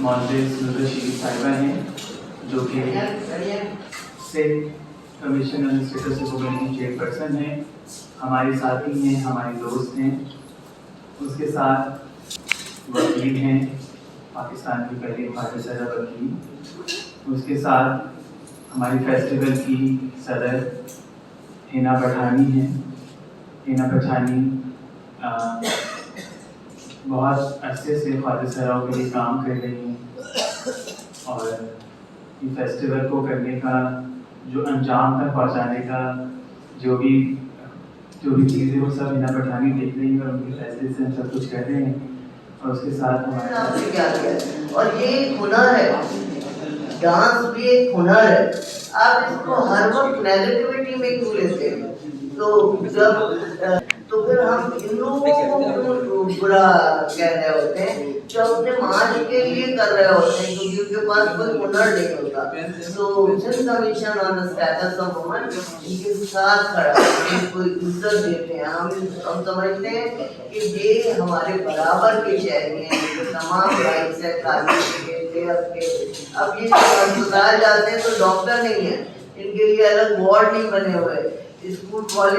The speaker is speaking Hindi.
मोजेस नुरशीद साहिबा हैं जो कि state commission on status recognition की चेयरपर्सन हैं, हमारे साथी हैं, हमारे दोस्त हैं। उसके साथ वकील हैं, पाकिस्तान की पहली खातिरा वकील। उसके साथ हमारी फेस्टिवल की सदर हिना पठानी हैं। हिना पठानी बहुत अच्छे से खातिरा के लिए काम कर रही हैं और ये फेस्टिवल को करने का जो अंजाम तक पहुंचाने का जो भी चीज़ें वो सब हिना पठानी देख रही है और उनके फैसले से हम सब कुछ कर रहे हैं। और उसके साथ हमारे क्या किया और ये एक हुनर है, डांस भी एक हुनर है। आप इसको हर वक्त नेगेटिविटी में क्यों लेते हैं? तो फिर हम इन लोगों को बुरा कह रहे होते हैं जो अपने समाज के लिए कर रहे होते हैं, क्योंकि उनके पास कोई हुनर नहीं होता। तो Sindh commission on the status of women इनके साथ खड़ा है, इनको इज्जत देते हैं। हम समझते हैं कि ये हमारे बराबर के शहरी हैं, तमाम राइट्स है, कानून के, लेयर के। अब ये अस्पताल जाते हैं तो डॉक्टर नहीं है, इनके लिए अलग वार्ड नहीं बने हुए, स्कूल कॉलेज